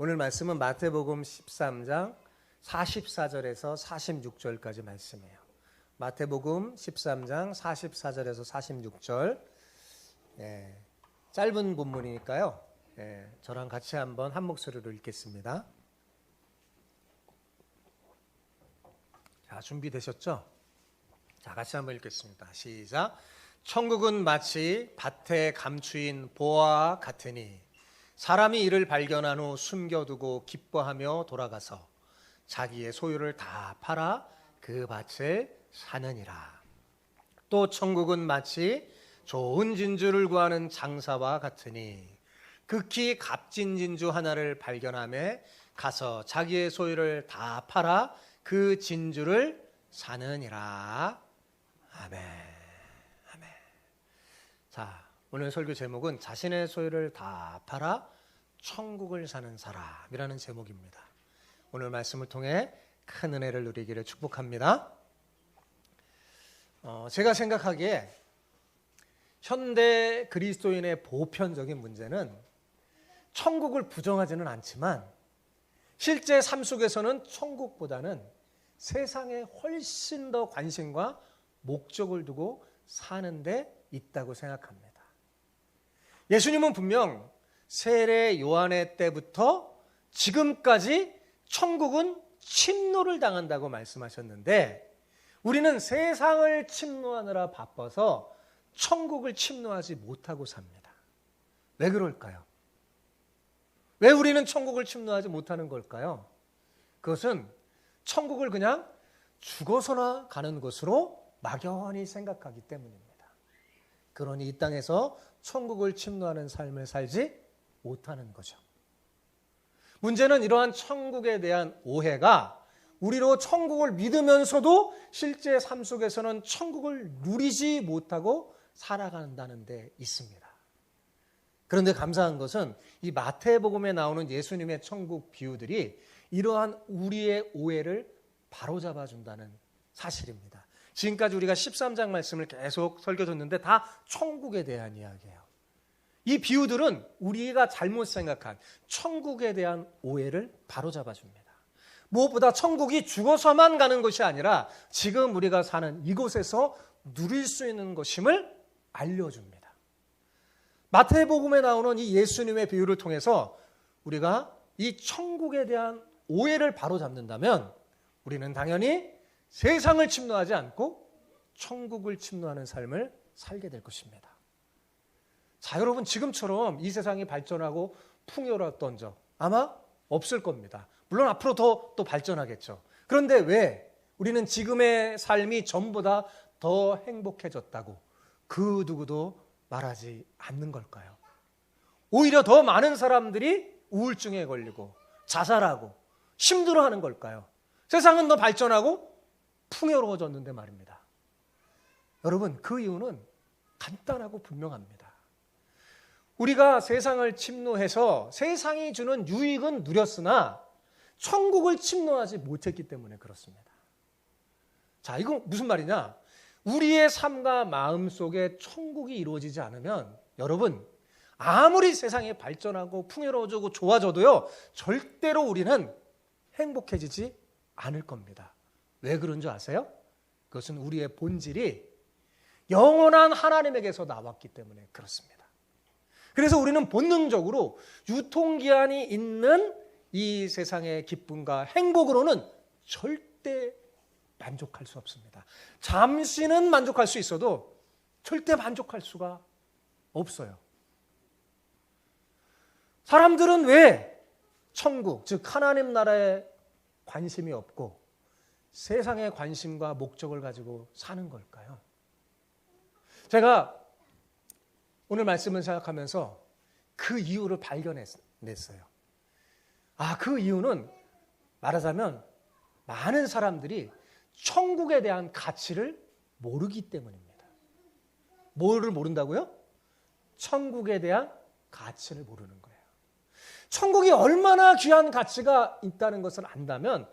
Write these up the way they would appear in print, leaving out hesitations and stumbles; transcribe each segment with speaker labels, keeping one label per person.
Speaker 1: 오늘 말씀은 마태복음 13장 44절에서 46절까지 말씀이에요. 마태복음 13장 44절에서 46절. 짧은 본문이니까요. 저랑 같이 한번 한 목소리로 읽겠습니다. 자, 준비되셨죠? 자, 같이 한번 읽겠습니다. 시작. 천국은 마치 밭에 감추인 보화와 같으니 사람이 이를 발견한 후 숨겨두고 기뻐하며 돌아가서 자기의 소유를 다 팔아 그 밭을 사느니라. 또 천국은 마치 좋은 진주를 구하는 장사와 같으니 극히 값진 진주 하나를 발견하며 가서 자기의 소유를 다 팔아 그 진주를 사느니라. 아멘. 아멘. 자, 오늘 설교 제목은 자신의 소유를 다 팔아 천국을 사는 사람이라는 제목입니다. 오늘 말씀을 통해 큰 은혜를 누리기를 축복합니다. 제가 생각하기에 현대 그리스도인의 보편적인 문제는 천국을 부정하지는 않지만 실제 삶 속에서는 천국보다는 세상에 훨씬 더 관심과 목적을 두고 사는 데 있다고 생각합니다. 예수님은 분명 세례 요한의 때부터 지금까지 천국은 침노를 당한다고 말씀하셨는데 우리는 세상을 침노하느라 바빠서 천국을 침노하지 못하고 삽니다. 왜 그럴까요? 왜 우리는 천국을 침노하지 못하는 걸까요? 그것은 천국을 그냥 죽어서나 가는 것으로 막연히 생각하기 때문입니다. 그러니 이 땅에서 천국을 침노하는 삶을 살지 못하는 거죠. 문제는 이러한 천국에 대한 오해가 우리로 천국을 믿으면서도 실제 삶 속에서는 천국을 누리지 못하고 살아간다는 데 있습니다. 그런데 감사한 것은 이 마태복음에 나오는 예수님의 천국 비유들이 이러한 우리의 오해를 바로잡아 준다는 사실입니다. 지금까지 우리가 13장 말씀을 계속 설교했는데 다 천국에 대한 이야기예요. 이 비유들은 우리가 잘못 생각한 천국에 대한 오해를 바로잡아 줍니다. 무엇보다 천국이 죽어서만 가는 것이 아니라 지금 우리가 사는 이곳에서 누릴 수 있는 것임을 알려줍니다. 마태복음에 나오는 이 예수님의 비유를 통해서 우리가 이 천국에 대한 오해를 바로잡는다면 우리는 당연히 세상을 침노하지 않고 천국을 침노하는 삶을 살게 될 것입니다. 자, 여러분, 지금처럼 이 세상이 발전하고 풍요로웠던 적 아마 없을 겁니다. 물론 앞으로 더 발전하겠죠. 그런데 왜 우리는 지금의 삶이 전보다 더 행복해졌다고 그 누구도 말하지 않는 걸까요? 오히려 더 많은 사람들이 우울증에 걸리고 자살하고 힘들어하는 걸까요? 세상은 더 발전하고 풍요로워졌는데 말입니다. 여러분, 그 이유는 간단하고 분명합니다. 우리가 세상을 침노해서 세상이 주는 유익은 누렸으나 천국을 침노하지 못했기 때문에 그렇습니다. 자, 이건 무슨 말이냐? 우리의 삶과 마음 속에 천국이 이루어지지 않으면 여러분, 아무리 세상이 발전하고 풍요로워지고 좋아져도요, 절대로 우리는 행복해지지 않을 겁니다. 왜 그런 줄 아세요? 그것은 우리의 본질이 영원한 하나님에게서 나왔기 때문에 그렇습니다. 그래서 우리는 본능적으로 유통기한이 있는 이 세상의 기쁨과 행복으로는 절대 만족할 수 없습니다. 잠시는 만족할 수 있어도 절대 만족할 수가 없어요. 사람들은 왜 천국, 즉 하나님 나라에 관심이 없고 세상의 관심과 목적을 가지고 사는 걸까요? 제가 오늘 말씀을 생각하면서 그 이유를 발견했어요. 그 이유는 말하자면 많은 사람들이 천국에 대한 가치를 모르기 때문입니다. 뭐를 모른다고요? 천국에 대한 가치를 모르는 거예요. 천국이 얼마나 귀한 가치가 있다는 것을 안다면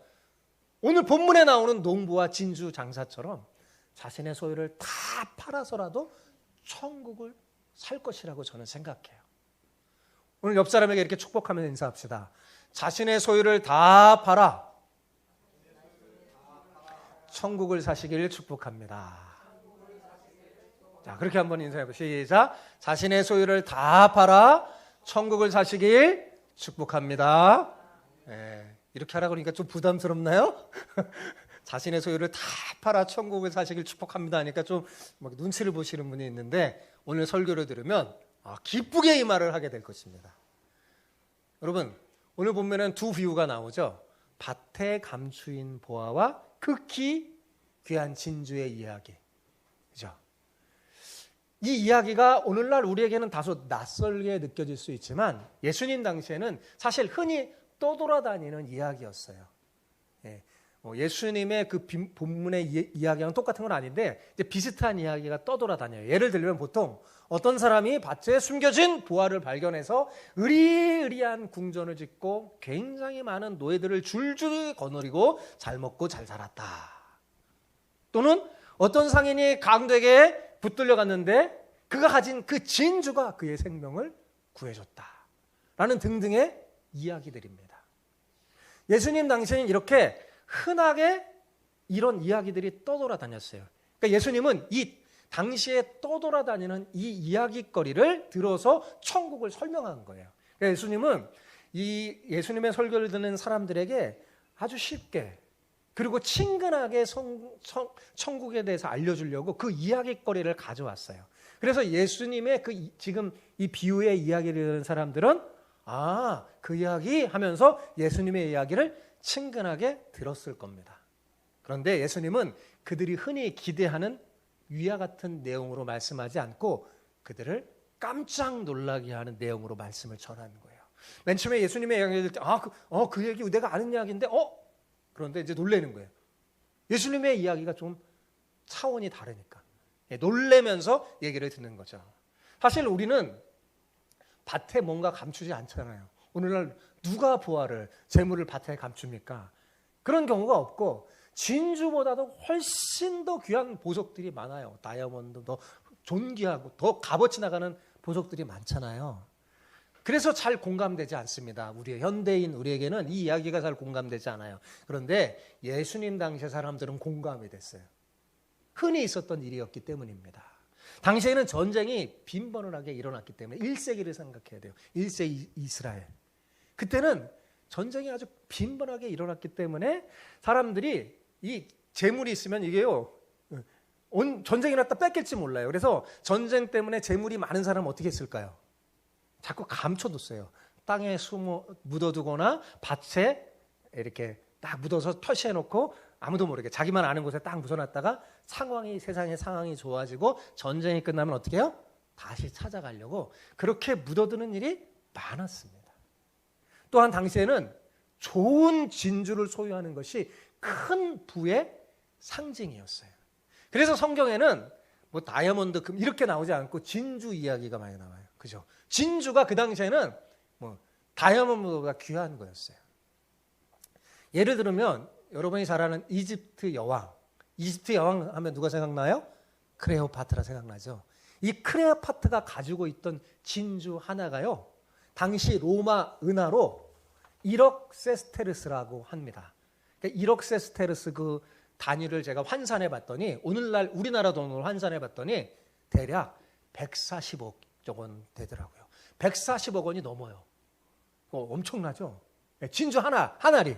Speaker 1: 오늘 본문에 나오는 농부와 진주 장사처럼 자신의 소유를 다 팔아서라도 천국을 살 것이라고 저는 생각해요. 오늘 옆 사람에게 이렇게 축복하면서 인사합시다. 자신의 소유를 다 팔아 천국을 사시길 축복합니다. 자, 그렇게 한번 인사해보시죠. 시작. 자신의 소유를 다 팔아 천국을 사시길 축복합니다. 이렇게 하라고 하니까 좀 부담스럽나요? 자신의 소유를 다 팔아 천국을 사시길 축복합니다 하니까 좀 눈치를 보시는 분이 있는데, 오늘 설교를 들으면 기쁘게 이 말을 하게 될 것입니다. 여러분, 오늘 보면은 두 비유가 나오죠. 밭에 감추인 보화와 극히 귀한 진주의 이야기. 그죠? 이 이야기가 오늘날 우리에게는 다소 낯설게 느껴질 수 있지만 예수님 당시에는 사실 흔히 떠돌아다니는 이야기였어요. 예수님의 그 본문의 이야기랑 똑같은 건 아닌데 이제 비슷한 이야기가 떠돌아다녀요. 예를 들면 보통 어떤 사람이 밭에 숨겨진 보화를 발견해서 의리의리한 궁전을 짓고 굉장히 많은 노예들을 줄줄이 거느리고 잘 먹고 잘 살았다. 또는 어떤 상인이 강도에게 붙들려 갔는데 그가 가진 그 진주가 그의 생명을 구해줬다. 라는 등등의 이야기들입니다. 예수님 당시에는 이렇게 흔하게 이런 이야기들이 떠돌아다녔어요. 그러니까 예수님은 이 당시에 떠돌아다니는 이 이야기거리를 들어서 천국을 설명한 거예요. 그러니까 예수님은 이 예수님의 설교를 듣는 사람들에게 아주 쉽게 그리고 친근하게 천국에 대해서 알려주려고 그 이야기거리를 가져왔어요. 그래서 예수님의 그 지금 이 비유의 이야기를 듣는 사람들은 그 이야기 하면서 예수님의 이야기를 친근하게 들었을 겁니다. 그런데 예수님은 그들이 흔히 기대하는 위와 같은 내용으로 말씀하지 않고 그들을 깜짝 놀라게 하는 내용으로 말씀을 전하는 거예요. 맨 처음에 예수님의 이야기를 들을 때 그 얘기 내가 아는 이야기인데 그런데 이제 놀라는 거예요. 예수님의 이야기가 좀 차원이 다르니까 놀래면서 얘기를 듣는 거죠. 사실 우리는 밭에 뭔가 감추지 않잖아요. 오늘날 누가 보화를, 재물을 밭에 감춥니까? 그런 경우가 없고 진주보다도 훨씬 더 귀한 보석들이 많아요. 다이아몬드, 더 존귀하고 더 값어치 나가는 보석들이 많잖아요. 그래서 잘 공감되지 않습니다. 우리 현대인 우리에게는 이 이야기가 잘 공감되지 않아요. 그런데 예수님 당시의 사람들은 공감이 됐어요. 흔히 있었던 일이었기 때문입니다. 당시에는 전쟁이 빈번하게 일어났기 때문에 1세기를 생각해야 돼요. 1세기 이스라엘. 그때는 전쟁이 아주 빈번하게 일어났기 때문에 사람들이 이 재물이 있으면 이게요, 전쟁이 났다 뺏길지 몰라요. 그래서 전쟁 때문에 재물이 많은 사람은 어떻게 했을까요? 자꾸 감춰뒀어요. 땅에 묻어두거나 밭에 이렇게 딱 묻어서 표시해놓고 아무도 모르게 자기만 아는 곳에 딱 묻어놨다가 세상의 상황이 좋아지고 전쟁이 끝나면 어떻게 해요? 다시 찾아가려고 그렇게 묻어두는 일이 많았습니다. 또한 당시에는 좋은 진주를 소유하는 것이 큰 부의 상징이었어요. 그래서 성경에는 다이아몬드, 금 이렇게 나오지 않고 진주 이야기가 많이 나와요. 그죠? 진주가 그 당시에는 다이아몬드보다 귀한 거였어요. 예를 들면 여러분이 잘 아는 이집트 여왕 하면 누가 생각나요? 클레오파트라 생각나죠? 이 클레오파트가 가지고 있던 진주 하나가요, 당시 로마 은하로 1억 세스테르스라고 합니다. 그러니까 1억 세스테르스 그 단위를 제가 환산해 봤더니 오늘날 우리나라 돈으로 환산해 봤더니 대략 140억 원 되더라고요. 140억 원이 넘어요. 엄청나죠? 진주 하나리.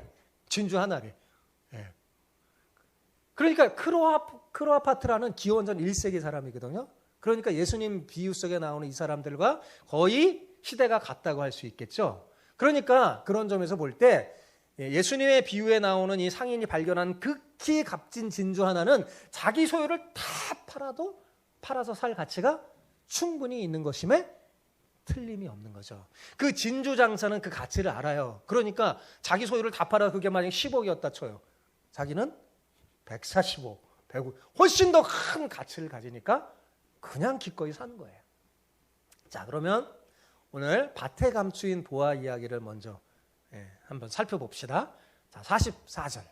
Speaker 1: 그러니까 클레오파트라는 기원전 1세기 사람이거든요. 그러니까 예수님 비유 속에 나오는 이 사람들과 거의 시대가 같다고 할 수 있겠죠. 그러니까 그런 점에서 볼 때 예수님의 비유에 나오는 이 상인이 발견한 극히 값진 진주 하나는 자기 소유를 다 팔아서 살 가치가 충분히 있는 것임에 틀림이 없는 거죠. 그 진주 장사는 그 가치를 알아요. 그러니까 자기 소유를 다 팔아 그게 만약 10억이었다 쳐요. 자기는 145, 105 훨씬 더 큰 가치를 가지니까 그냥 기꺼이 산 거예요. 자, 그러면 오늘 밭에 감추인 보화 이야기를 먼저 한번 살펴봅시다. 자, 44절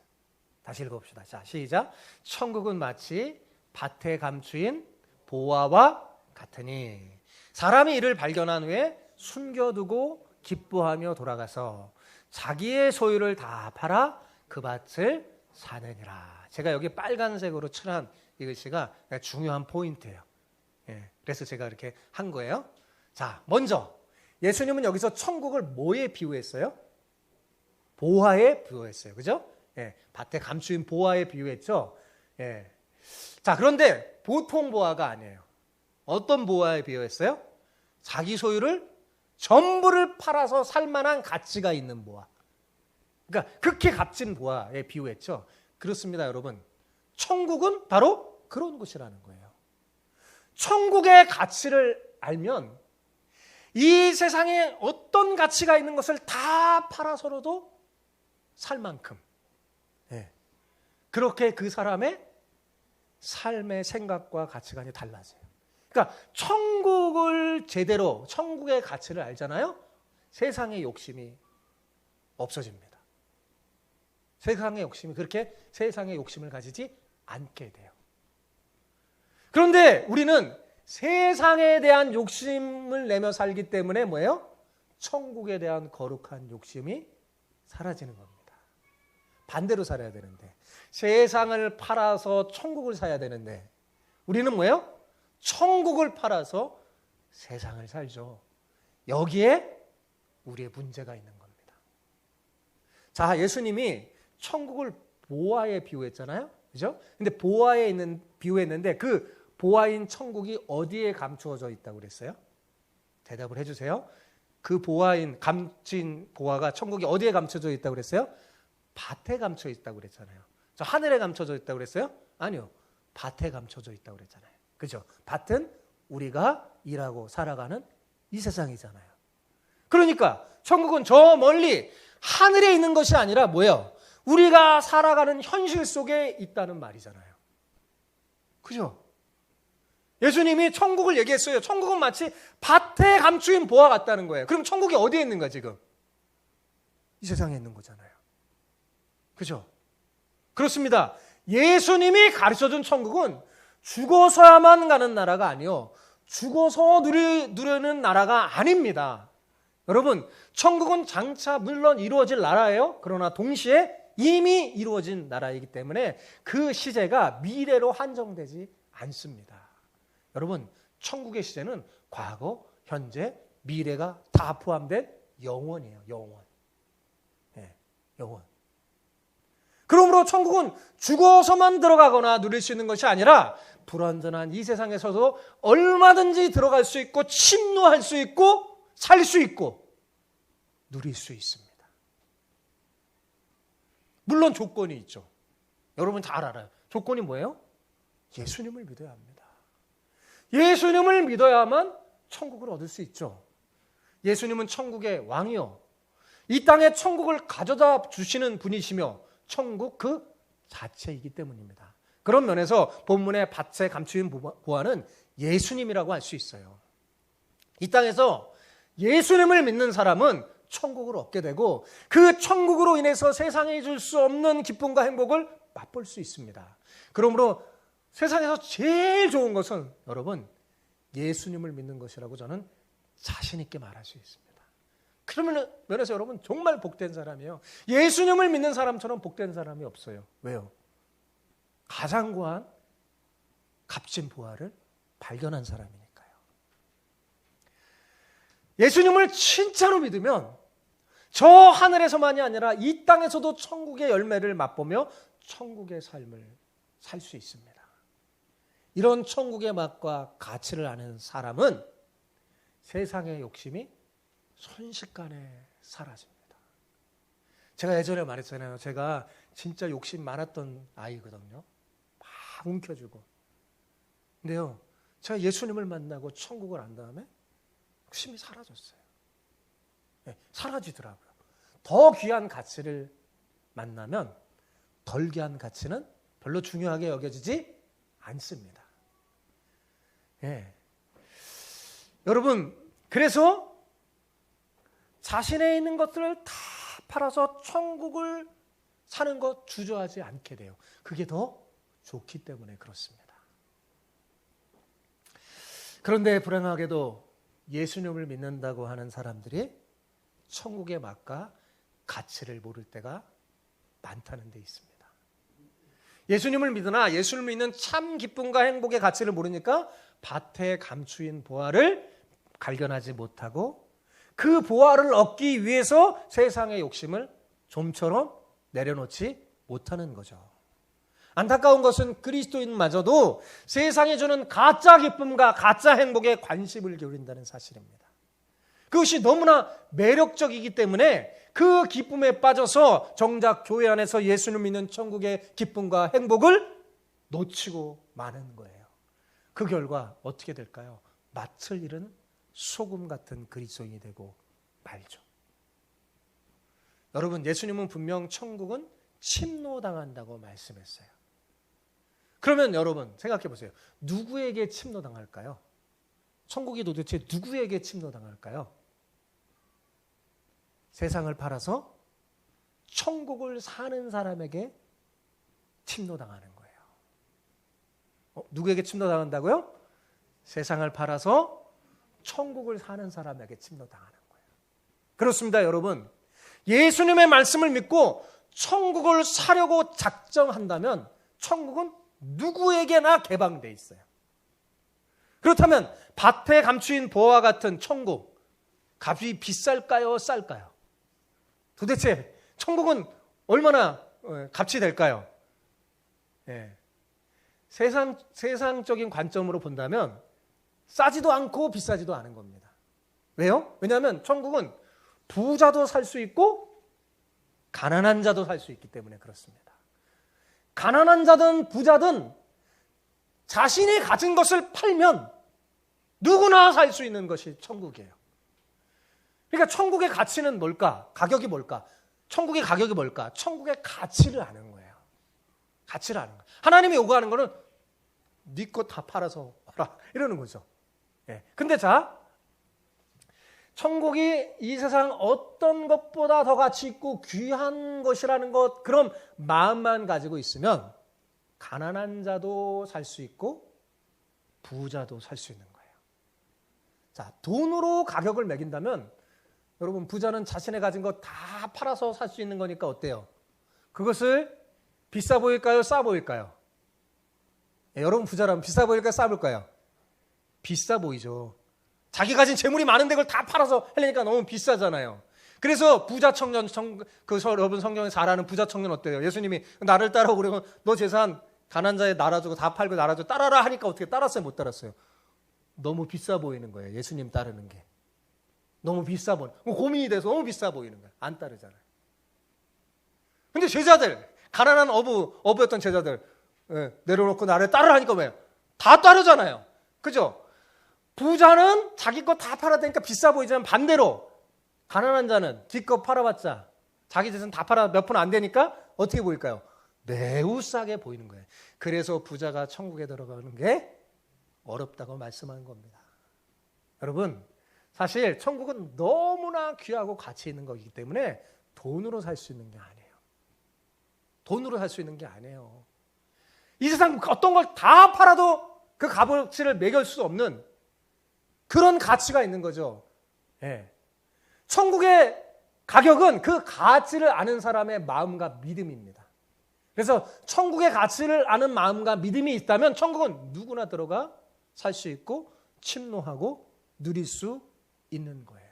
Speaker 1: 다시 읽어봅시다. 자, 시작. 천국은 마치 밭에 감추인 보화와 같으니 사람이 이를 발견한 후에 숨겨두고 기뻐하며 돌아가서 자기의 소유를 다 팔아 그 밭을 사느니라. 제가 여기 빨간색으로 칠한 이 글씨가 중요한 포인트예요. 그래서 제가 이렇게 한 거예요. 자, 먼저 예수님은 여기서 천국을 뭐에 비유했어요? 보화에 비유했어요. 그죠? 밭에 감추인 보화에 비유했죠. 자, 그런데 보통 보화가 아니에요. 어떤 보화에 비유했어요? 자기 소유를 전부를 팔아서 살 만한 가치가 있는 보화. 그러니까 극히 값진 보화에 비유했죠. 그렇습니다, 여러분. 천국은 바로 그런 곳이라는 거예요. 천국의 가치를 알면 이 세상에 어떤 가치가 있는 것을 다 팔아서라도 살 만큼, 그렇게 그 사람의 삶의 생각과 가치관이 달라져요. 그러니까 천국을 제대로, 천국의 가치를 알잖아요. 세상의 욕심이 없어집니다. 세상의 욕심이, 그렇게 세상의 욕심을 가지지 않게 돼요. 그런데 우리는 세상에 대한 욕심을 내며 살기 때문에 뭐예요? 천국에 대한 거룩한 욕심이 사라지는 겁니다. 반대로 살아야 되는데, 세상을 팔아서 천국을 사야 되는데 우리는 뭐예요? 천국을 팔아서 세상을 살죠. 여기에 우리의 문제가 있는 겁니다. 자, 예수님이 천국을 보화에 비유했잖아요. 그죠? 근데 보화에 있는 비유했는데 그 보화인 천국이 어디에 감추어져 있다고 그랬어요? 대답을 해 주세요. 그 보화인 감춘 보화가 천국이 어디에 감춰져 있다고 그랬어요? 밭에 감춰 있다고 그랬잖아요. 저 하늘에 감춰져 있다고 그랬어요? 아니요. 밭에 감춰져 있다고 그랬잖아요. 그죠? 밭은 우리가 일하고 살아가는 이 세상이잖아요. 그러니까 천국은 저 멀리 하늘에 있는 것이 아니라 뭐예요? 우리가 살아가는 현실 속에 있다는 말이잖아요. 그죠? 예수님이 천국을 얘기했어요. 천국은 마치 밭에 감추인 보화 같다는 거예요. 그럼 천국이 어디에 있는가 지금? 이 세상에 있는 거잖아요. 그죠? 그렇습니다. 예수님이 가르쳐준 천국은 죽어서야만 가는 나라가 아니요, 죽어서 누리는 나라가 아닙니다. 여러분, 천국은 장차 물론 이루어질 나라예요. 그러나 동시에 이미 이루어진 나라이기 때문에 그 시제가 미래로 한정되지 않습니다. 여러분, 천국의 시제는 과거, 현재, 미래가 다 포함된 영원이에요. 영원. 영원. 그러므로 천국은 죽어서만 들어가거나 누릴 수 있는 것이 아니라 불완전한 이 세상에서도 얼마든지 들어갈 수 있고 침노할 수 있고 살 수 있고 누릴 수 있습니다. 물론 조건이 있죠. 여러분 잘 알아요. 조건이 뭐예요? 예수님을 믿어야 합니다. 예수님을 믿어야만 천국을 얻을 수 있죠. 예수님은 천국의 왕이요, 이 땅에 천국을 가져다 주시는 분이시며 천국 그 자체이기 때문입니다. 그런 면에서 본문의 밭에 감추인 보화는 예수님이라고 할 수 있어요. 이 땅에서 예수님을 믿는 사람은 천국을 얻게 되고 그 천국으로 인해서 세상에 줄 수 없는 기쁨과 행복을 맛볼 수 있습니다. 그러므로 세상에서 제일 좋은 것은 여러분 예수님을 믿는 것이라고 저는 자신 있게 말할 수 있습니다. 그런 면에서 여러분 정말 복된 사람이에요. 예수님을 믿는 사람처럼 복된 사람이 없어요. 왜요? 가장 고한 값진 보화를 발견한 사람이니까요. 예수님을 진짜로 믿으면 저 하늘에서만이 아니라 이 땅에서도 천국의 열매를 맛보며 천국의 삶을 살 수 있습니다. 이런 천국의 맛과 가치를 아는 사람은 세상의 욕심이 순식간에 사라집니다. 제가 예전에 말했잖아요. 제가 진짜 욕심 많았던 아이거든요. 막 움켜쥐고. 근데요, 제가 예수님을 만나고 천국을 안 다음에 욕심이 사라졌어요. 사라지더라고요. 더 귀한 가치를 만나면 덜 귀한 가치는 별로 중요하게 여겨지지 않습니다. 여러분, 그래서 자신에 있는 것들을 다 팔아서 천국을 사는 것 주저하지 않게 돼요. 그게 더 좋기 때문에 그렇습니다. 그런데 불행하게도 예수님을 믿는다고 하는 사람들이 천국의 맛과 가치를 모를 때가 많다는 데 있습니다. 예수님을 믿으나 예수를 믿는 참 기쁨과 행복의 가치를 모르니까 밭에 감추인 보화를 발견하지 못하고 그 보화를 얻기 위해서 세상의 욕심을 좀처럼 내려놓지 못하는 거죠. 안타까운 것은 그리스도인마저도 세상이 주는 가짜 기쁨과 가짜 행복에 관심을 기울인다는 사실입니다. 그것이 너무나 매력적이기 때문에 그 기쁨에 빠져서 정작 교회 안에서 예수를 믿는 천국의 기쁨과 행복을 놓치고 마는 거예요. 그 결과 어떻게 될까요? 낯을 잃은 소금 같은 그리스도인이 되고 말죠. 여러분, 예수님은 분명 천국은 침노당한다고 말씀했어요. 그러면 여러분 생각해 보세요. 누구에게 침노당할까요? 천국이 도대체 누구에게 침노당할까요? 세상을 팔아서 천국을 사는 사람에게 침노당하는 거예요. 누구에게 침노당한다고요? 세상을 팔아서 천국을 사는 사람에게 침노당하는 거예요. 그렇습니다, 여러분. 예수님의 말씀을 믿고 천국을 사려고 작정한다면 천국은 누구에게나 개방되어 있어요. 그렇다면 밭에 감추인 보화 같은 천국, 값이 비쌀까요? 쌀까요? 도대체 천국은 얼마나 값이 될까요? 예. 세상적인 관점으로 본다면 싸지도 않고 비싸지도 않은 겁니다. 왜요? 왜냐하면 천국은 부자도 살 수 있고 가난한 자도 살 수 있기 때문에 그렇습니다. 가난한 자든 부자든 자신이 가진 것을 팔면 누구나 살 수 있는 것이 천국이에요. 그러니까 천국의 가치는 뭘까? 가격이 뭘까? 천국의 가격이 뭘까? 천국의 가치를 아는 거예요. 가치를 아는 거예요. 하나님이 요구하는 거는 네 것 다 팔아서 와라 이러는 거죠. 예. 근데 자, 천국이 이 세상 어떤 것보다 더 가치 있고 귀한 것이라는 것, 그런 마음만 가지고 있으면 가난한 자도 살 수 있고 부자도 살 수 있는 거예요. 자, 돈으로 가격을 매긴다면 여러분, 부자는 자신의 가진 거 다 팔아서 살 수 있는 거니까 어때요? 그것을 비싸 보일까요? 싸 보일까요? 예, 여러분 부자라면 비싸 보일까요? 싸 보일까요? 비싸 보이죠. 자기 가진 재물이 많은데 그걸 다 팔아서 하려니까 너무 비싸잖아요. 그래서 부자 청년, 여러분 성경에 잘 아는 부자 청년 어때요? 예수님이 나를 따라오고 그러면 너 재산 가난한 자에 나눠주고 다 팔고 나눠주고 따라라 하니까 어떻게 따랐어요? 못 따랐어요? 너무 비싸 보이는 거예요. 예수님 따르는 게. 너무 비싸 보이는 거예요. 고민이 돼서 너무 비싸 보이는 거예요. 안 따르잖아요. 근데 제자들, 가난한 어부였던 제자들, 내려놓고 나를 따르라 하니까 왜요? 다 따르잖아요. 그죠? 부자는 자기 거 다 팔아야 되니까 비싸 보이지만 반대로 가난한 자는 기껏 팔아봤자 자기 재산 다 팔아 몇 푼 안 되니까 어떻게 보일까요? 매우 싸게 보이는 거예요. 그래서 부자가 천국에 들어가는 게 어렵다고 말씀한 겁니다. 여러분, 사실 천국은 너무나 귀하고 가치 있는 거기 때문에 돈으로 살 수 있는 게 아니에요. 돈으로 살 수 있는 게 아니에요. 이 세상 어떤 걸 다 팔아도 그 값어치를 매길 수 없는 그런 가치가 있는 거죠. 예. 천국의 가격은 그 가치를 아는 사람의 마음과 믿음입니다. 그래서 천국의 가치를 아는 마음과 믿음이 있다면 천국은 누구나 들어가 살 수 있고 침노하고 누릴 수 있는 거예요.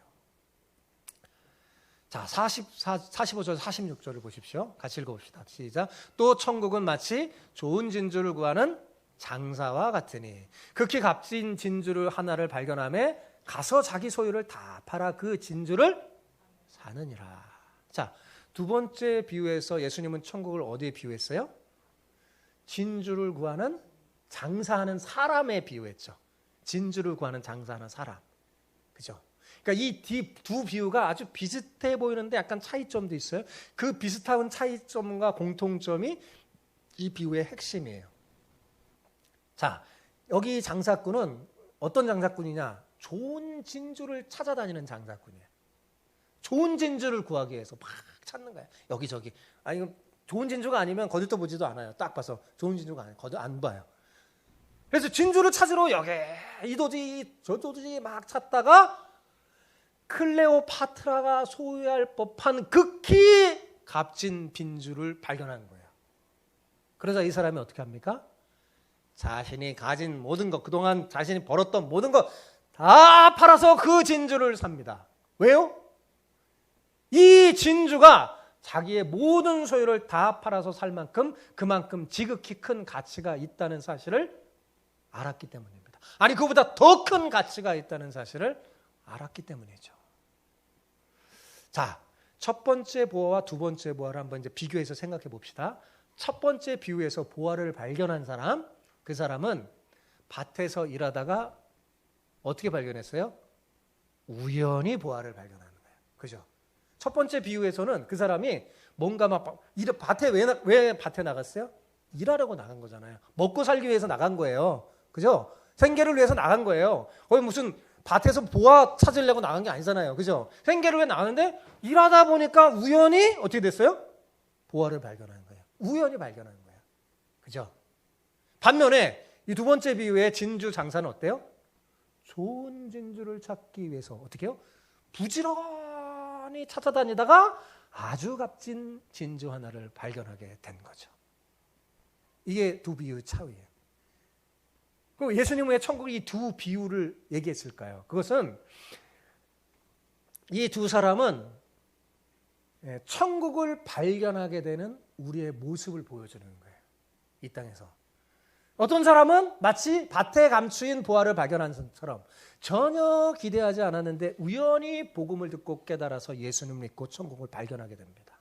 Speaker 1: 자, 45절, 46절을 보십시오. 같이 읽어봅시다. 시작. 또 천국은 마치 좋은 진주를 구하는 장사와 같으니 극히 값진 진주를 하나를 발견하며 가서 자기 소유를 다 팔아 그 진주를 사느니라. 자, 두 번째 비유에서 예수님은 천국을 어디에 비유했어요? 진주를 구하는 장사하는 사람에 비유했죠. 진주를 구하는 장사하는 사람. 그죠? 그러니까 이 두 비유가 아주 비슷해 보이는데 약간 차이점도 있어요. 그 비슷한 차이점과 공통점이 이 비유의 핵심이에요. 자, 여기 장사꾼은 어떤 장사꾼이냐? 좋은 진주를 찾아다니는 장사꾼이에요. 좋은 진주를 구하기 위해서 막 찾는 거예요. 여기저기. 아니, 좋은 진주가 아니면 거들떠 보지도 않아요. 딱 봐서 좋은 진주가 아니에요. 거들 안 봐요. 그래서 진주를 찾으러 이 도지 저 도지 막 찾다가 클레오파트라가 소유할 법한 극히 값진 빈주를 발견한 거예요. 그러자 이 사람이 어떻게 합니까? 자신이 가진 모든 것, 그동안 자신이 벌었던 모든 것 다 팔아서 그 진주를 삽니다. 왜요? 이 진주가 자기의 모든 소유를 다 팔아서 살 만큼 그만큼 지극히 큰 가치가 있다는 사실을 알았기 때문입니다. 아니, 그보다 더 큰 가치가 있다는 사실을 알았기 때문이죠. 자, 첫 번째 보화와 두 번째 보화를 한번 이제 비교해서 생각해 봅시다. 첫 번째 비유에서 보화를 발견한 사람, 그 사람은 밭에서 일하다가 어떻게 발견했어요? 우연히 보화를 발견하는 거예요. 그죠? 첫 번째 비유에서는 그 사람이 뭔가 막 밭에 왜 밭에 나갔어요? 일하려고 나간 거잖아요. 먹고 살기 위해서 나간 거예요. 그죠? 생계를 위해서 나간 거예요. 거기 무슨 밭에서 보화 찾으려고 나간 게 아니잖아요. 그죠? 생계를 위해 나가는데 일하다 보니까 우연히 어떻게 됐어요? 보화를 발견한 거예요. 우연히 발견한 거예요. 그죠? 반면에 이 두 번째 비유의 진주 장사는 어때요? 좋은 진주를 찾기 위해서 어떻게 해요? 부지런히 찾아다니다가 아주 값진 진주 하나를 발견하게 된 거죠. 이게 두 비유의 차이예요. 그럼 예수님은 왜 천국의 이 두 비유를 얘기했을까요? 그것은 이 두 사람은 천국을 발견하게 되는 우리의 모습을 보여주는 거예요. 이 땅에서. 어떤 사람은 마치 밭에 감추인 보화를 발견한 것처럼 전혀 기대하지 않았는데 우연히 복음을 듣고 깨달아서 예수님을 믿고 천국을 발견하게 됩니다.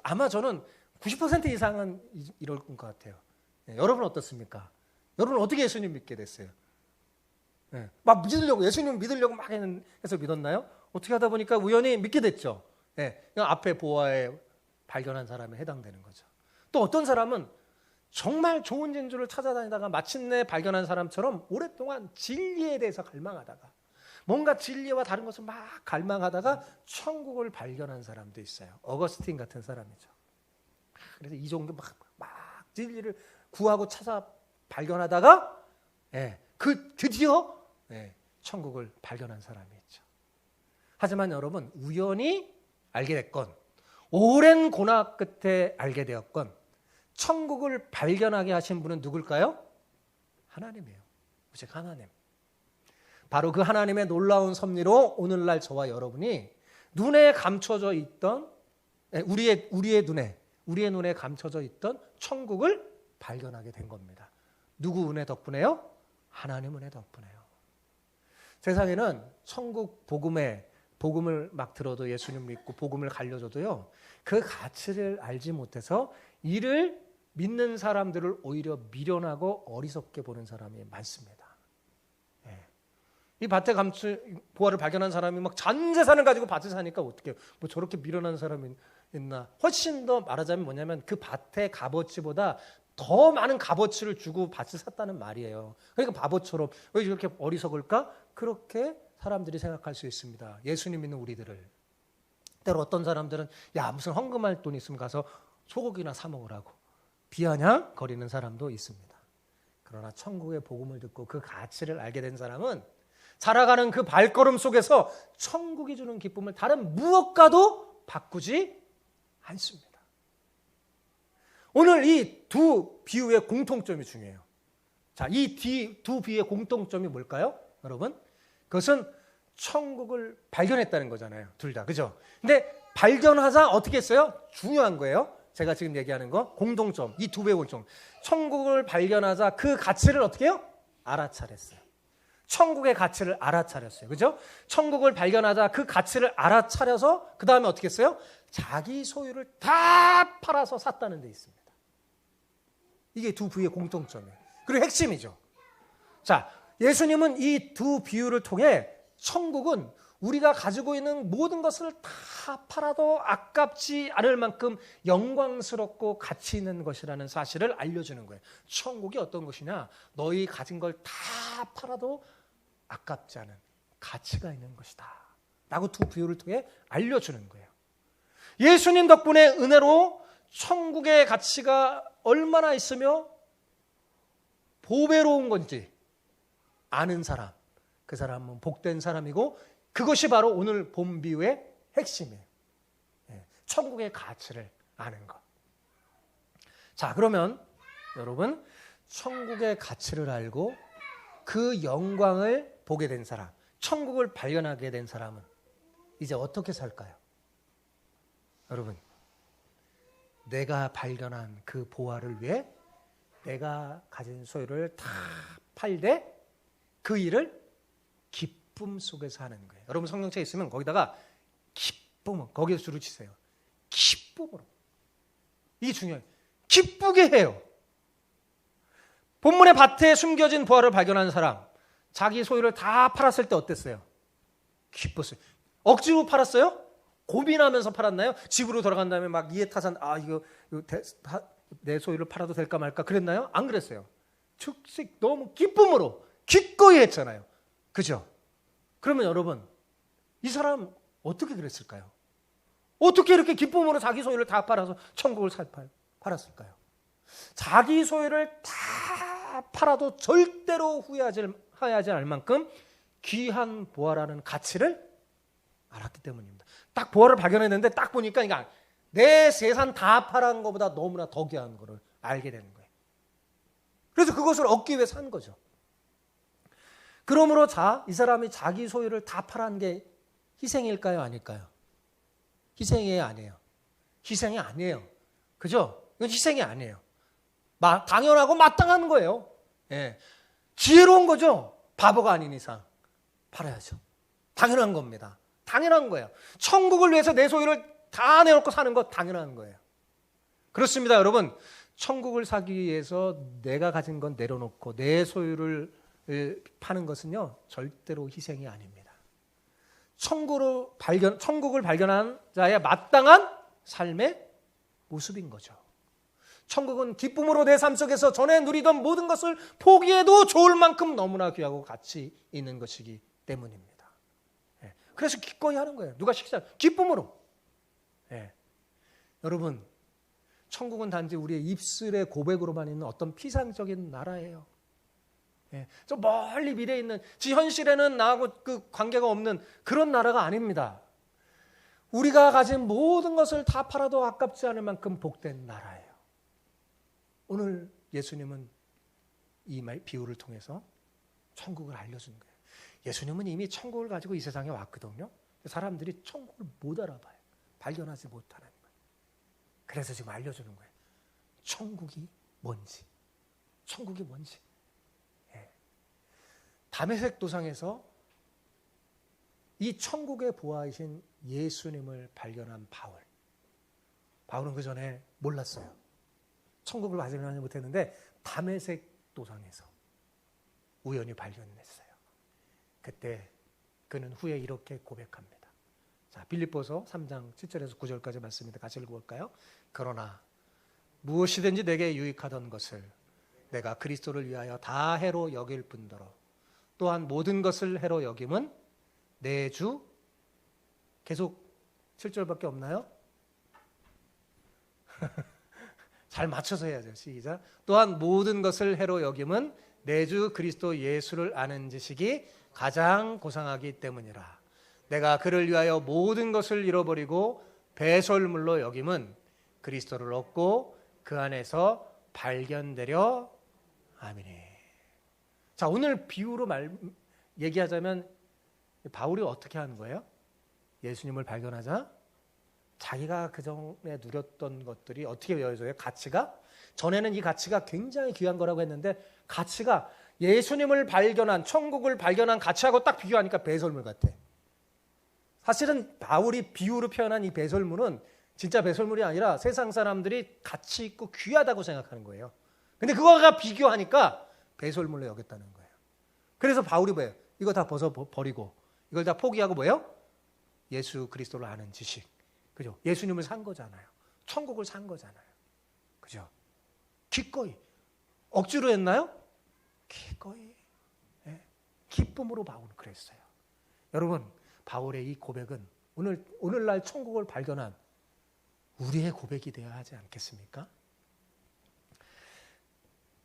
Speaker 1: 아마 저는 90% 이상은 이럴 것 같아요. 여러분 어떻습니까? 여러분 어떻게 예수님 믿게 됐어요? 막 믿으려고, 예수님 믿으려고 막 해서 믿었나요? 어떻게 하다 보니까 우연히 믿게 됐죠. 그냥 앞에 보화에 발견한 사람에 해당되는 거죠. 또 어떤 사람은 정말 좋은 진주를 찾아다니다가 마침내 발견한 사람처럼 오랫동안 진리에 대해서 갈망하다가 뭔가 진리와 다른 것을 막 갈망하다가 천국을 발견한 사람도 있어요. 어거스틴 같은 사람이죠. 그래서 이 정도 막 진리를 구하고 찾아 발견하다가 드디어 천국을 발견한 사람이 있죠. 하지만 여러분, 우연히 알게 됐건 오랜 고난 끝에 알게 되었건 천국을 발견하게 하신 분은 누굴까요? 하나님이에요. 오직 하나님. 바로 그 하나님의 놀라운 섭리로 오늘날 저와 여러분이 눈에 감춰져 있던 우리의 눈에 감춰져 있던 천국을 발견하게 된 겁니다. 누구 은혜 덕분에요? 하나님 은혜 덕분에요. 세상에는 천국 복음을 막 들어도 예수님 믿고 복음을 갈려줘도요, 그 가치를 알지 못해서 이를 믿는 사람들을 오히려 미련하고 어리석게 보는 사람이 많습니다. 이 밭에 보화를 발견한 사람이 막 전 재산을 가지고 밭을 사니까 어떻게 뭐 저렇게 미련한 사람이 있나? 훨씬 더 말하자면 뭐냐면 그 밭의 값어치보다 더 많은 값어치를 주고 밭을 샀다는 말이에요. 그러니까 바보처럼 왜 이렇게 어리석을까? 그렇게 사람들이 생각할 수 있습니다. 예수님 믿는 우리들을. 때로 어떤 사람들은 야, 무슨 헌금할 돈 있으면 가서 소고기나 사 먹으라고 비아냥거리는 사람도 있습니다. 그러나 천국의 복음을 듣고 그 가치를 알게 된 사람은 살아가는 그 발걸음 속에서 천국이 주는 기쁨을 다른 무엇과도 바꾸지 않습니다. 오늘 이 두 비유의 공통점이 중요해요. 자, 이 두 비유의 공통점이 뭘까요? 여러분, 그것은 천국을 발견했다는 거잖아요. 둘 다. 그죠? 근데 발견하자 어떻게 했어요? 중요한 거예요. 제가 지금 얘기하는 거 공통점, 이 두 배의 공통점. 천국을 발견하자 그 가치를 어떻게 해요? 알아차렸어요. 천국의 가치를 알아차렸어요. 그죠? 천국을 발견하자 그 가치를 알아차려서 그 다음에 어떻게 했어요? 자기 소유를 다 팔아서 샀다는 데 있습니다. 이게 두 비유의 공통점이에요. 그리고 핵심이죠. 자, 예수님은 이 두 비유를 통해 천국은 우리가 가지고 있는 모든 것을 다 팔아도 아깝지 않을 만큼 영광스럽고 가치 있는 것이라는 사실을 알려주는 거예요. 천국이 어떤 것이냐? 너희 가진 걸 다 팔아도 아깝지 않은 가치가 있는 것이다 라고 두 비유를 통해 알려주는 거예요. 예수님 덕분에 은혜로 천국의 가치가 얼마나 있으며 보배로운 건지 아는 사람, 그 사람은 복된 사람이고, 그것이 바로 오늘 본 비유의 핵심이에요. 천국의 가치를 아는 것. 자, 그러면 여러분, 천국의 가치를 알고 그 영광을 보게 된 사람, 천국을 발견하게 된 사람은 이제 어떻게 살까요? 여러분, 내가 발견한 그 보화를 위해 내가 가진 소유를 다 팔되 그 일을 기쁨 속에서 하는 거예요. 여러분 성경책에 있으면 거기다가 기쁨, 거기에 줄을 치세요. 기쁨으로. 이게 중요해요. 기쁘게 해요. 본문의 밭에 숨겨진 보화를 발견한 사람, 자기 소유를 다 팔았을 때 어땠어요? 기뻤어요. 억지로 팔았어요? 고민하면서 팔았나요? 집으로 돌아간 다음에 막 이해타산, 이거 내 소유를 팔아도 될까 말까 그랬나요? 안 그랬어요. 즉시 너무 기쁨으로 기꺼이 했잖아요. 그죠? 그러면 여러분, 이 사람 어떻게 그랬을까요? 어떻게 이렇게 기쁨으로 자기 소유를 다 팔아서 천국을 팔았을까요? 자기 소유를 다 팔아도 절대로 후회하지 않을 만큼 귀한 보화라는 가치를 알았기 때문입니다. 딱 보화를 발견했는데 딱 보니까 그러니까 내 재산 다 팔아한 것보다 너무나 더 귀한 거를 알게 되는 거예요. 그래서 그것을 얻기 위해 산 거죠. 그러므로 이 사람이 자기 소유를 다 팔아한 게 희생일까요? 아닐까요? 희생이 아니에요. 희생이 아니에요. 그죠? 이건 희생이 아니에요. 당연하고 마땅한 거예요. 예. 지혜로운 거죠. 바보가 아닌 이상 팔아야죠. 당연한 겁니다. 당연한 거예요. 천국을 위해서 내 소유를 다 내놓고 사는 것 당연한 거예요. 그렇습니다, 여러분. 천국을 사기 위해서 내가 가진 건 내려놓고 내 소유를 파는 것은요, 절대로 희생이 아닙니다. 천국을 발견한 자의 마땅한 삶의 모습인 거죠. 천국은 기쁨으로 내 삶 속에서 전에 누리던 모든 것을 포기해도 좋을 만큼 너무나 귀하고 가치 있는 것이기 때문입니다. 그래서 기꺼이 하는 거예요. 누가 시키잖아요. 기쁨으로. 여러분, 천국은 단지 우리의 입술의 고백으로만 있는 어떤 피상적인 나라예요. 저 멀리 미래에 있는, 현실에는 나하고 그 관계가 없는 그런 나라가 아닙니다. 우리가 가진 모든 것을 다 팔아도 아깝지 않을 만큼 복된 나라예요. 오늘 예수님은 이 비유를 통해서 천국을 알려준 거예요. 예수님은 이미 천국을 가지고 이 세상에 왔거든요. 사람들이 천국을 못 알아봐요. 발견하지 못하는 거예요. 그래서 지금 알려주는 거예요. 천국이 뭔지. 천국이 뭔지. 다메섹 도상에서 이 천국의 보화이신 예수님을 발견한 바울은 그 전에 몰랐어요. 천국을 발견하지 못했는데 다메섹 도상에서 우연히 발견했어요. 그때 그는 후에 이렇게 고백합니다. 자, 빌립보서 3장 7절에서 9절까지 말씀입니다. 같이 읽어볼까요? 그러나 무엇이든지 내게 유익하던 것을 내가 그리스도를 위하여 다 해로 여길 뿐더러 또한 모든 것을 해로 여김은 내 주, 계속 7절밖에 없나요? 잘 맞춰서 해야죠. 시작. 또한 모든 것을 해로 여김은 내 주 그리스도 예수를 아는 지식이 가장 고상하기 때문이라. 내가 그를 위하여 모든 것을 잃어버리고 배설물로 여김은 그리스도를 얻고 그 안에서 발견되려 아멘이. 자, 오늘 비유로 얘기하자면 바울이 어떻게 하는 거예요? 예수님을 발견하자 자기가 그전에 누렸던 것들이 어떻게 여겨져요? 가치가? 전에는 이 가치가 굉장히 귀한 거라고 했는데 가치가 예수님을 발견한, 천국을 발견한 가치하고 딱 비교하니까 배설물 같아. 사실은 바울이 비유로 표현한 이 배설물은 진짜 배설물이 아니라 세상 사람들이 가치 있고 귀하다고 생각하는 거예요. 근데 그거가 비교하니까 배설물로 여겼다는 거예요. 그래서 바울이 뭐예요? 이거 다 벗어버리고 이걸 다 포기하고 뭐예요? 예수 그리스도를 아는 지식. 그죠? 예수님을 산 거잖아요. 천국을 산 거잖아요. 그죠? 기꺼이. 억지로 했나요? 기꺼이. 기쁨으로 바울은 그랬어요. 여러분, 바울의 이 고백은 오늘날 천국을 발견한 우리의 고백이 되어야 하지 않겠습니까?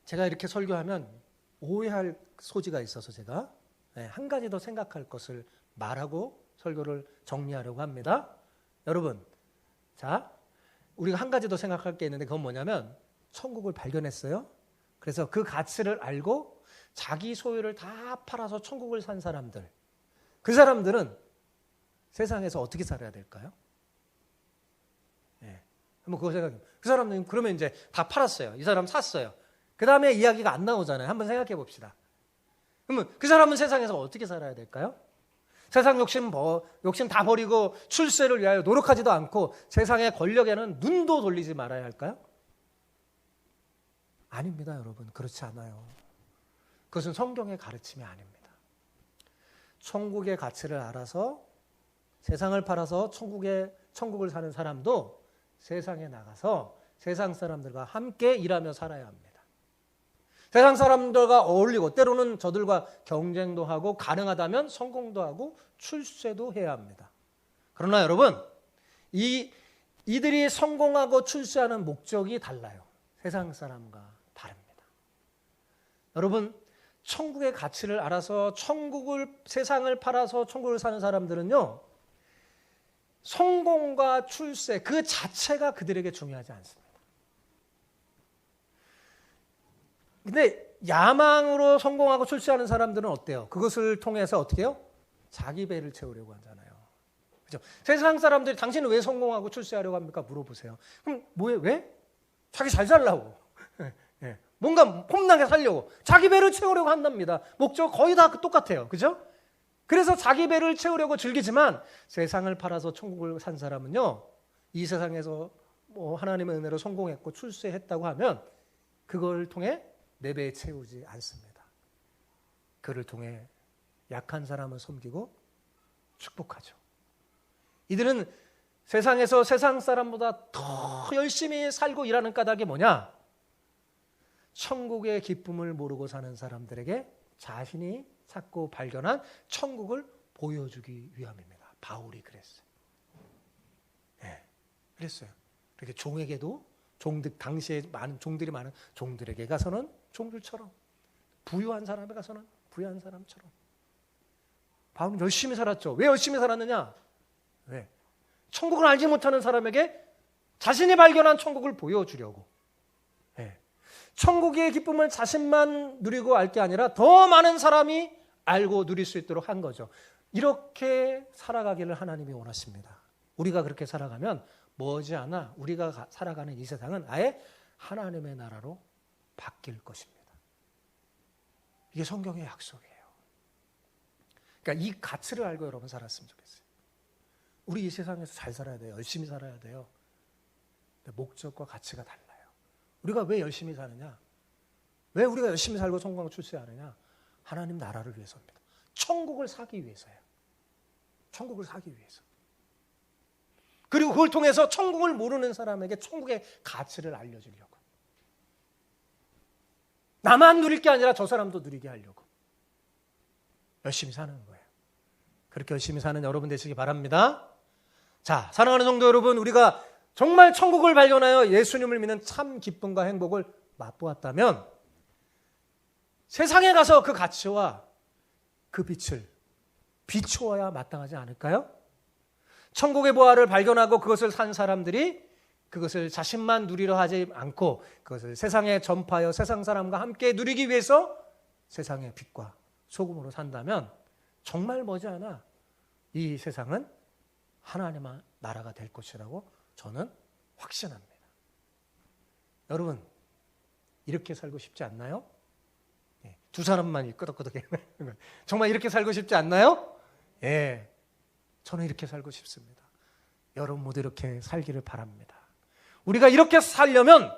Speaker 1: 제가 이렇게 설교하면 오해할 소지가 있어서 제가 한 가지 더 생각할 것을 말하고 설교를 정리하려고 합니다. 여러분, 자, 우리가 한 가지 더 생각할 게 있는데 그건 뭐냐면 천국을 발견했어요. 그래서 그 가치를 알고 자기 소유를 다 팔아서 천국을 산 사람들, 그 사람들은 세상에서 어떻게 살아야 될까요? 한번 그거 생각해. 그 사람은 그러면 이제 다 팔았어요. 이 사람 샀어요. 그 다음에 이야기가 안 나오잖아요. 한번 생각해 봅시다. 그러면 그 사람은 세상에서 어떻게 살아야 될까요? 세상 욕심 다 버리고 출세를 위하여 노력하지도 않고 세상의 권력에는 눈도 돌리지 말아야 할까요? 아닙니다, 여러분. 그렇지 않아요. 그것은 성경의 가르침이 아닙니다. 천국의 가치를 알아서 세상을 팔아서 천국을 사는 사람도 세상에 나가서 세상 사람들과 함께 일하며 살아야 합니다. 세상 사람들과 어울리고 때로는 저들과 경쟁도 하고 가능하다면 성공도 하고 출세도 해야 합니다. 그러나 여러분, 이들이 성공하고 출세하는 목적이 달라요. 세상 사람과 다릅니다. 여러분, 천국의 가치를 알아서 세상을 팔아서 천국을 사는 사람들은요, 성공과 출세 그 자체가 그들에게 중요하지 않습니다. 근데 야망으로 성공하고 출세하는 사람들은 어때요? 그것을 통해서 어떻게 해요? 자기 배를 채우려고 하잖아요. 그렇죠? 세상 사람들이 당신은 왜 성공하고 출세하려고 합니까? 물어보세요. 그럼 왜? 자기 잘 살라고. 뭔가 폼나게 살려고. 자기 배를 채우려고 한답니다. 목적 거의 다 똑같아요. 그죠? 그래서 자기 배를 채우려고 즐기지만 세상을 팔아서 천국을 산 사람은요, 이 세상에서 하나님의 은혜로 성공했고 출세했다고 하면 그걸 통해 내 배에 채우지 않습니다. 그를 통해 약한 사람을 섬기고 축복하죠. 이들은 세상에서 세상 사람보다 더 열심히 살고 일하는 까닭이 뭐냐? 천국의 기쁨을 모르고 사는 사람들에게 자신이 찾고 발견한 천국을 보여주기 위함입니다. 바울이 그랬어요. 그랬어요. 그렇게 종에게도 당시에 많은 종들이 많은 종들에게 가서는 종들처럼, 부유한 사람에 가서는 부유한 사람처럼. 바울은 열심히 살았죠. 왜 열심히 살았느냐? 왜? 천국을 알지 못하는 사람에게 자신이 발견한 천국을 보여주려고. 천국의 기쁨을 자신만 누리고 알 게 아니라 더 많은 사람이 알고 누릴 수 있도록 한 거죠. 이렇게 살아가기를 하나님이 원하십니다. 우리가 그렇게 살아가면 머지않아 우리가 살아가는 이 세상은 아예 하나님의 나라로 바뀔 것입니다. 이게 성경의 약속이에요. 그러니까 이 가치를 알고 여러분 살았으면 좋겠어요. 우리 이 세상에서 잘 살아야 돼요. 열심히 살아야 돼요. 근데 목적과 가치가 달라요. 우리가 왜 열심히 사느냐? 왜 우리가 열심히 살고 성공하고 출세하느냐? 하나님 나라를 위해서입니다. 천국을 사기 위해서예요. 천국을 사기 위해서. 그리고 그걸 통해서 천국을 모르는 사람에게 천국의 가치를 알려주려고. 나만 누릴 게 아니라 저 사람도 누리게 하려고. 열심히 사는 거예요. 그렇게 열심히 사는 여러분 되시기 바랍니다. 자, 사랑하는 성도 여러분, 우리가 정말 천국을 발견하여 예수님을 믿는 참 기쁨과 행복을 맛보았다면 세상에 가서 그 가치와 그 빛을 비추어야 마땅하지 않을까요? 천국의 보화를 발견하고 그것을 산 사람들이 그것을 자신만 누리려 하지 않고 그것을 세상에 전파하여 세상 사람과 함께 누리기 위해서 세상의 빛과 소금으로 산다면 정말 머지않아 이 세상은 하나님의 나라가 될 것이라고 저는 확신합니다. 여러분, 이렇게 살고 싶지 않나요? 두 사람만 끄덕끄덕해. 정말 이렇게 살고 싶지 않나요? 저는 이렇게 살고 싶습니다. 여러분 모두 이렇게 살기를 바랍니다. 우리가 이렇게 살려면,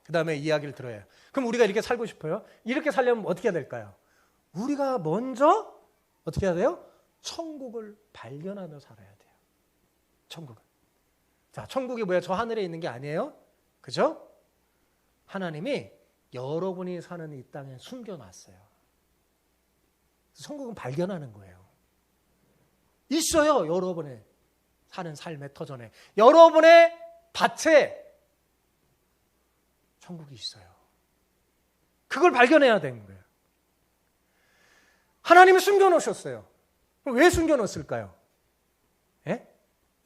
Speaker 1: 그 다음에 이야기를 들어요. 그럼 우리가 이렇게 살고 싶어요? 이렇게 살려면 어떻게 해야 될까요? 우리가 먼저 어떻게 해야 돼요? 천국을 발견하며 살아야 돼요. 천국은. 천국이 뭐야? 저 하늘에 있는 게 아니에요? 그죠? 하나님이 여러분이 사는 이 땅에 숨겨놨어요. 천국은 발견하는 거예요. 있어요. 여러분의 사는 삶의 터전에. 여러분의 밭에 천국이 있어요. 그걸 발견해야 되는 거예요. 하나님이 숨겨놓으셨어요. 왜 숨겨놓았을까요? 예?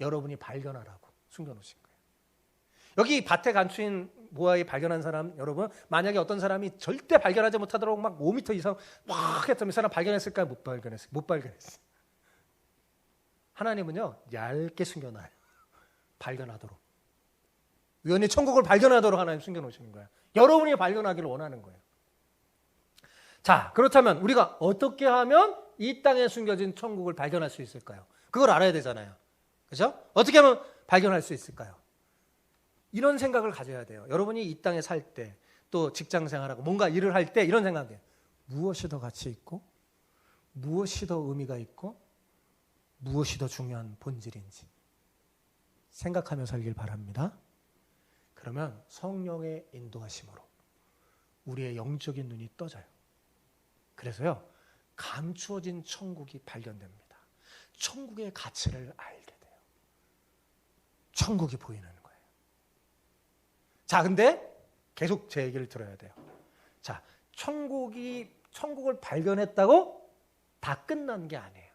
Speaker 1: 여러분이 발견하라고 숨겨놓으신 거예요. 여기 밭에 간추인 보아에 발견한 사람, 여러분, 만약에 어떤 사람이 절대 발견하지 못하도록 막 5m 이상 막 했다면 이 사람 발견했을까요? 못 발견했어요. 못 발견했어요. 하나님은요, 얇게 숨겨놔요. 발견하도록. 우연히 천국을 발견하도록 하나님 숨겨놓으시는 거예요. 여러분이 발견하기를 원하는 거예요. 자, 그렇다면 우리가 어떻게 하면 이 땅에 숨겨진 천국을 발견할 수 있을까요? 그걸 알아야 되잖아요. 그죠? 어떻게 하면 발견할 수 있을까요? 이런 생각을 가져야 돼요. 여러분이 이 땅에 살 때, 또 직장 생활하고 뭔가 일을 할 때 이런 생각이에요. 무엇이 더 가치 있고, 무엇이 더 의미가 있고, 무엇이 더 중요한 본질인지 생각하며 살길 바랍니다. 그러면 성령의 인도하심으로 우리의 영적인 눈이 떠져요. 그래서요, 감추어진 천국이 발견됩니다. 천국의 가치를 알게 돼요. 천국이 보이는 거예요. 자, 근데 계속 제 얘기를 들어야 돼요. 자, 천국을 발견했다고 다 끝난 게 아니에요.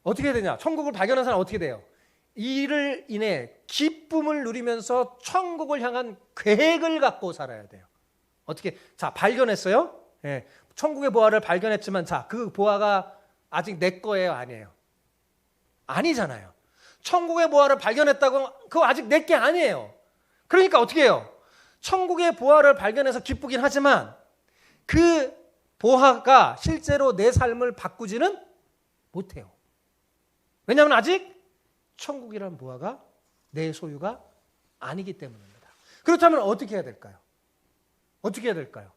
Speaker 1: 어떻게 되냐? 천국을 발견한 사람은 어떻게 돼요? 이를 인해 기쁨을 누리면서 천국을 향한 계획을 갖고 살아야 돼요. 어떻게? 자, 발견했어요? 예. 천국의 보화를 발견했지만, 자, 그 보화가 아직 내 거예요? 아니에요? 아니잖아요. 천국의 보화를 발견했다고 그거 아직 내 게 아니에요. 그러니까 어떻게 해요? 천국의 보화를 발견해서 기쁘긴 하지만 그 보화가 실제로 내 삶을 바꾸지는 못해요. 왜냐하면 아직 천국이라는 보화가 내 소유가 아니기 때문입니다. 그렇다면 어떻게 해야 될까요? 어떻게 해야 될까요?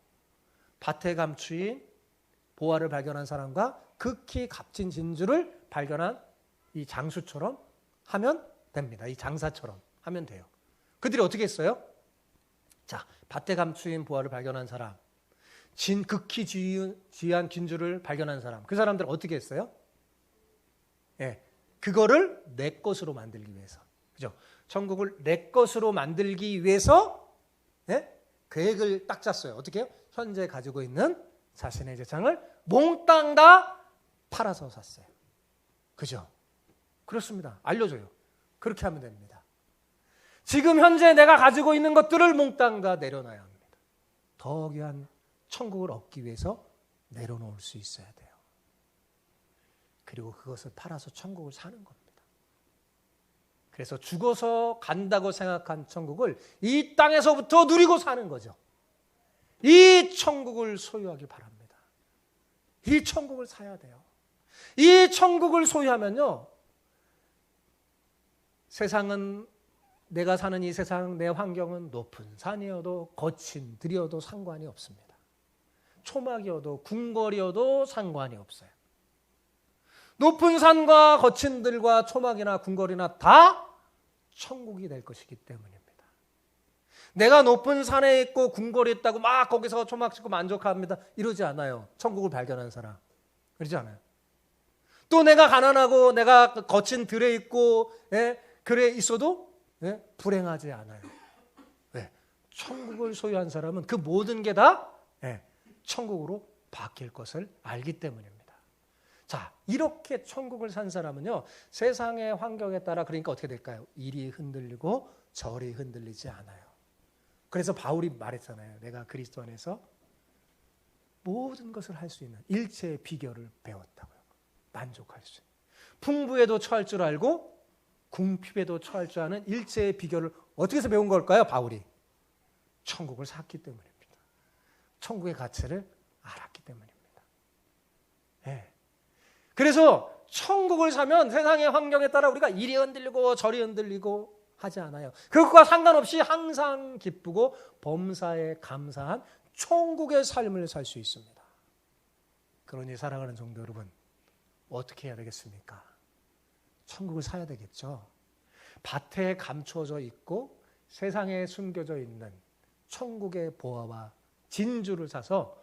Speaker 1: 밭에 감추인 보화를 발견한 사람과 극히 값진 진주를 발견한 이 장수처럼 하면 됩니다. 이 장사처럼 하면 돼요. 그들이 어떻게 했어요? 자, 밭에 감추인 보화를 발견한 사람, 극히 귀한 진주를 발견한 사람, 그 사람들은 어떻게 했어요? 예, 그거를 내 것으로 만들기 위해서, 그죠? 천국을 내 것으로 만들기 위해서, 예? 계획을 딱 짰어요. 어떻게 해요? 현재 가지고 있는 자신의 재산을 몽땅 다 팔아서 샀어요. 그죠? 그렇습니다. 알려줘요. 그렇게 하면 됩니다. 지금 현재 내가 가지고 있는 것들을 몽땅 다 내려놔야 합니다. 더 귀한 천국을 얻기 위해서 내려놓을 수 있어야 돼요. 그리고 그것을 팔아서 천국을 사는 겁니다. 그래서 죽어서 간다고 생각한 천국을 이 땅에서부터 누리고 사는 거죠. 이 천국을 소유하길 바랍니다. 이 천국을 사야 돼요. 이 천국을 소유하면요, 세상은, 내가 사는 이 세상, 내 환경은 높은 산이어도 거친 들이어도 상관이 없습니다. 초막이어도 궁궐이어도 상관이 없어요. 높은 산과 거친 들과 초막이나 궁궐이나 다 천국이 될 것이기 때문입니다. 내가 높은 산에 있고 궁궐이 있다고 막 거기서 초막 짓고 만족합니다. 이러지 않아요. 천국을 발견한 사람. 그러지 않아요. 또 내가 가난하고 내가 거친 들에 있고, 예, 그래 있어도, 예, 불행하지 않아요. 왜? 천국을 소유한 사람은 그 모든 게 다, 예, 천국으로 바뀔 것을 알기 때문입니다. 자, 이렇게 천국을 산 사람은요, 세상의 환경에 따라, 그러니까 어떻게 될까요? 이리 흔들리고 저리 흔들리지 않아요. 그래서 바울이 말했잖아요. 내가 그리스도 안에서 모든 것을 할 수 있는 일체의 비결을 배웠다고요. 만족할 수 있는. 풍부에도 처할 줄 알고 궁핍에도 처할 줄 아는 일체의 비결을 어떻게 해서 배운 걸까요? 바울이 천국을 샀기 때문입니다. 천국의 가치를 알았기 때문입니다. 네. 그래서 천국을 사면 세상의 환경에 따라 우리가 이리 흔들리고 저리 흔들리고 하지 않아요. 그것과 상관없이 항상 기쁘고 범사에 감사한 천국의 삶을 살 수 있습니다. 그러니 사랑하는 성도 여러분, 어떻게 해야 되겠습니까? 천국을 사야 되겠죠. 밭에 감추어져 있고 세상에 숨겨져 있는 천국의 보화와 진주를 사서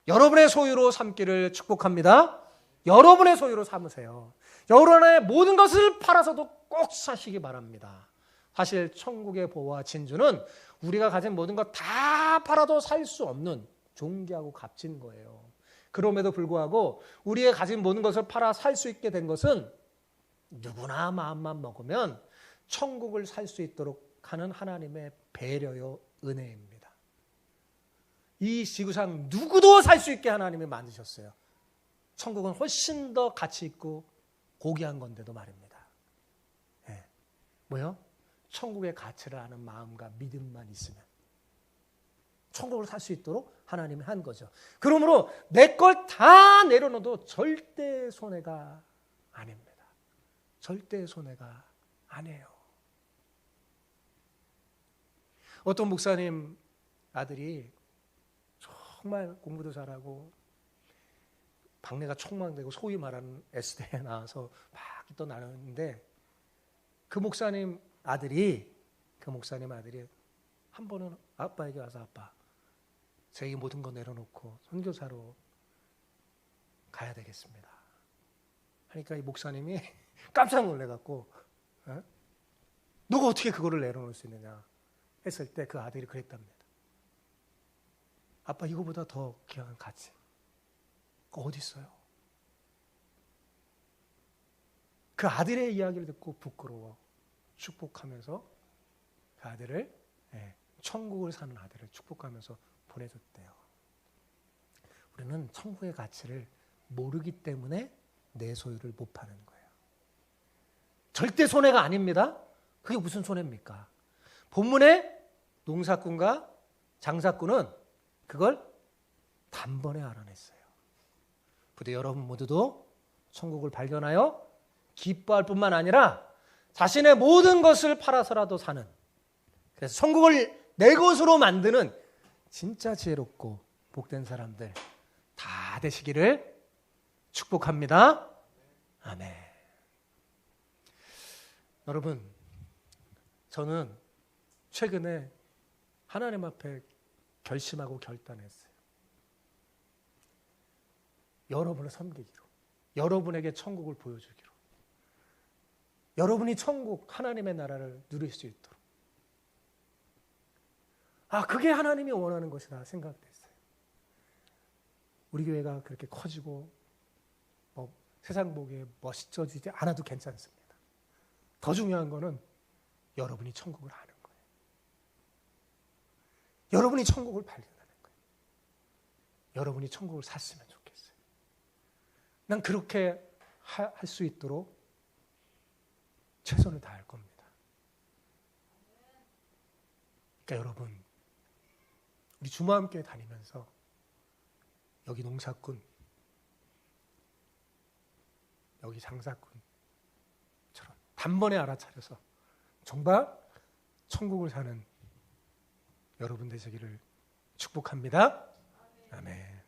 Speaker 1: 여러분의 소유로 삼기를 축복합니다. 여러분의 소유로 삼으세요. 여러분의 모든 것을 팔아서도 꼭 사시기 바랍니다. 사실 천국의 보호와 진주는 우리가 가진 모든 것 다 팔아도 살 수 없는 존귀하고 값진 거예요. 그럼에도 불구하고 우리의 가진 모든 것을 팔아 살 수 있게 된 것은 누구나 마음만 먹으면 천국을 살 수 있도록 하는 하나님의 배려요, 은혜입니다. 이 지구상 누구도 살 수 있게 하나님이 만드셨어요. 천국은 훨씬 더 가치 있고 고귀한 건데도 말입니다. 네. 뭐요? 천국의 가치를 아는 마음과 믿음만 있으면 천국을 살 수 있도록 하나님이 한 거죠. 그러므로 내 걸 다 내려놓어도 절대 손해가 아닙니다. 절대 손해가 아니에요. 어떤 목사님 아들이 정말 공부도 잘하고 박내가 촉망되고 소위 말하는 S대에 나와서 막 떠나는데 그 목사님 아들이 한 번은 아빠에게 와서 아빠 저희 모든 거 내려놓고 선교사로 가야 되겠습니다. 하니까 이 목사님이 깜짝 놀래갖고 너가 어떻게 그거를 내려놓을 수 있느냐 했을 때 그 아들이 그랬답니다. 아빠 이거보다 더 귀한 가치 어디 있어요? 그 아들의 이야기를 듣고 부끄러워 축복하면서 그 아들을 천국을 사는 아들을 축복하면서 보내줬대요. 우리는 천국의 가치를 모르기 때문에 내 소유를 못 파는 거예요. 절대 손해가 아닙니다. 그게 무슨 손해입니까? 본문에 농사꾼과 장사꾼은 그걸 단번에 알아냈어요. 부디 여러분 모두도 천국을 발견하여 기뻐할 뿐만 아니라 자신의 모든 것을 팔아서라도 사는, 그래서 천국을 내 것으로 만드는 진짜 지혜롭고 복된 사람들 다 되시기를 축복합니다. 아멘. 여러분, 저는 최근에 하나님 앞에 결심하고 결단했어요. 여러분을 섬기기로, 여러분에게 천국을 보여주기로, 여러분이 천국, 하나님의 나라를 누릴 수 있도록. 그게 하나님이 원하는 것이다 생각됐어요. 우리 교회가 그렇게 커지고 세상 보기에 멋있어지지 않아도 괜찮습니다. 더 중요한 거는 여러분이 천국을 아는 거예요. 여러분이 천국을 발견하는 거예요. 여러분이 천국을 샀으면 좋겠어요. 난 그렇게 할 수 있도록 최선을 다할 겁니다. 그러니까 여러분, 우리 주마함교회 다니면서 여기 농사꾼, 여기 장사꾼처럼 단번에 알아차려서 정말 천국을 사는 여러분 되시기를 축복합니다. 아멘.